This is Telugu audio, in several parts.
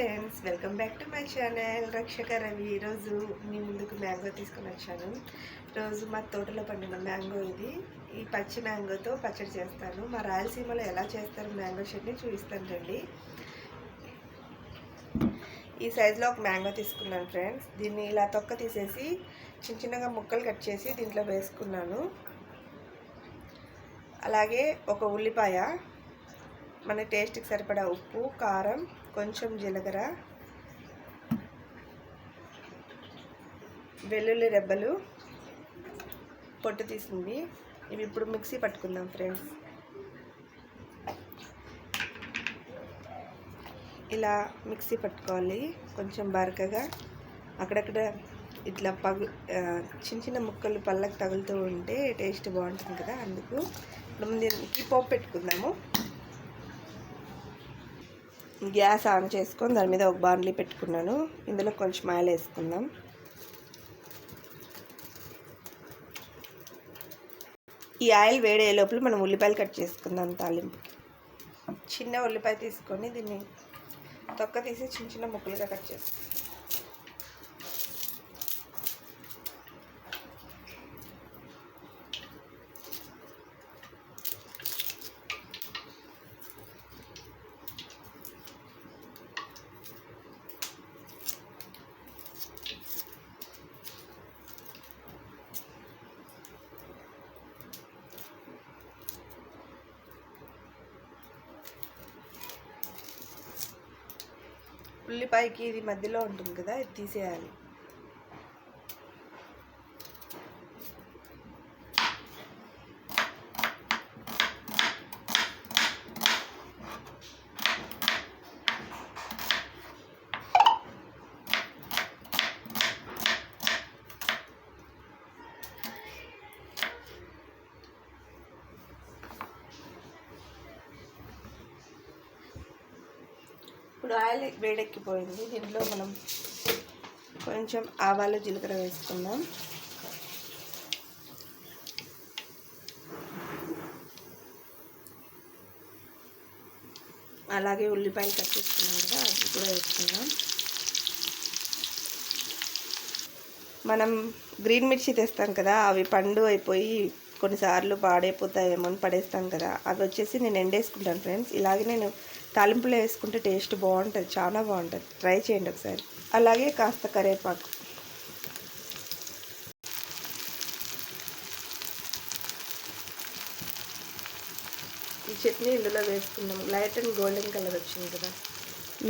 Friends, welcome back to my channel రక్షక రవి. ఈరోజు మీ ముందుకు మ్యాంగో తీసుకొని వచ్చాను. రోజు మా తోటలో పండిన మ్యాంగో ఇది. ఈ పచ్చి మ్యాంగోతో పచ్చడి చేస్తాను. మా రాయలసీమలో ఎలా చేస్తారు మ్యాంగో చట్నీ చూపిస్తాను రండి. ఈ సైజులో ఒక మ్యాంగో తీసుకున్నాను ఫ్రెండ్స్. దీన్ని ఇలా తొక్క తీసేసి చిన్న చిన్నగా ముక్కలు కట్ చేసి దీంట్లో వేసుకున్నాను. అలాగే ఒక ఉల్లిపాయ, మన టేస్ట్కి సరిపడా ఉప్పు, కారం, కొంచెం జీలకర్ర, వెల్లుల్లి రెబ్బలు పొట్టు తీసింది. ఇవి ఇప్పుడు మిక్సీ పట్టుకుందాం ఫ్రెండ్స్. ఇలా మిక్సీ పట్టుకోవాలి కొంచెం బరకగా. అక్కడక్కడ ఇట్లా చిన్న చిన్న ముక్కలు పళ్ళకు తగులుతూ ఉంటే టేస్ట్ బాగుంటుంది కదా, అందుకు. ఇప్పుడు దీనికి పోపు పెట్టుకుందాము. గ్యాస్ ఆన్ చేసుకొని దాని మీద ఒక బాండ్లీ పెట్టుకున్నాను. ఇందులో కొంచెం ఆయిల్ వేసుకుందాం. ఈ ఆయిల్ వేడే లోపల మనం ఉల్లిపాయలు కట్ చేసుకుందాం తాలింపుకి. చిన్న ఉల్లిపాయ తీసుకొని దీన్ని తొక్క తీసి చిన్న చిన్న ముక్కలుగా కట్ చేసుకుందాం. ఉల్లిపాయకి ఇది మధ్యలో ఉంటుంది కదా, ఇది తీసేయాలి. ఇప్పుడు ఆయిల్ వేడెక్కిపోయింది. దీంట్లో మనం కొంచెం ఆవాలు, జీలకర్ర వేసుకుందాం. అలాగే ఉల్లిపాయలు కట్ చేసుకున్నాం కదా, అది కూడా వేసుకుందాం. మనం గ్రీన్ మిర్చి తెస్తాం కదా, అవి పండు అయిపోయి కొన్నిసార్లు పాడైపోతాయేమో అని పడేస్తాం కదా, అవి వచ్చేసి నేను ఎండేసుకుంటాను ఫ్రెండ్స్. ఇలాగే నేను తాలింపులో వేసుకుంటే టేస్ట్ బాగుంటుంది, చాలా బాగుంటుంది. ట్రై చేయండి ఒకసారి. అలాగే కాస్త కరివేపాకు. ఈ చట్నీ ఇందులో వేసుకుందాం. లైట్ అండ్ గోల్డెన్ కలర్ వచ్చింది కదా.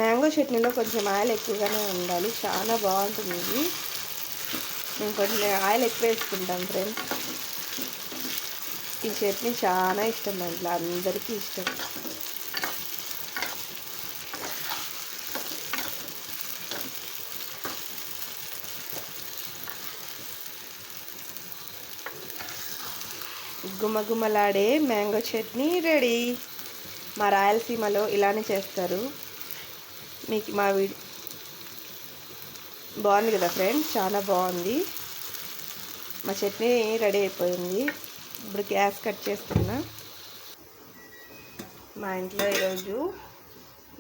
మ్యాంగో చట్నీలో కొంచెం ఆయిల్ ఎక్కువగానే ఉండాలి, చాలా బాగుంటుంది ఇది. మేము కొంచెం ఆయిల్ ఎక్కువ వేసుకుంటాం ఫ్రెండ్స్. ఈ చట్నీ చాలా ఇష్టం, మా ఇంట్లో అందరికీ ఇష్టం. గుమగుమలాడే మ్యాంగో చట్నీ రెడీ. మా రాయలసీమలో ఇలానే చేస్తారు. మీకు మా బాగుంది కదా ఫ్రెండ్స్, చాలా బాగుంది. మా చట్నీ రెడీ అయిపోయింది. ఇప్పుడు గ్యాస్ కట్ చేస్తున్నా. మా ఇంట్లో ఈరోజు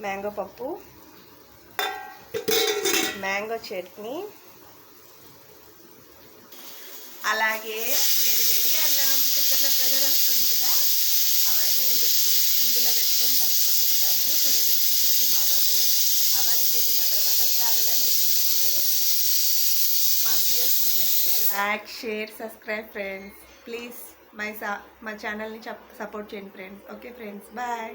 మ్యాంగో పప్పు, మ్యాంగో చట్నీ, అలాగే వేడి అన్నం. కుక్కర్లో ప్రెజర్ వస్తుంది కదా, అవన్నీ ఇందులో వేసుకొని కలుపుకొని తింటాము. టుడే రెసిపీ వచ్చి మా బాబు అవన్నీ తిన్న తర్వాత చల్లని నీళ్ళు, కుండలో నీళ్ళు. మా వీడియోస్ మీకు నచ్చితే like, share, subscribe friends. Please మా ఛానల్ని సపోర్ట్ చేయండి ఫ్రెండ్స్. Okay friends, bye.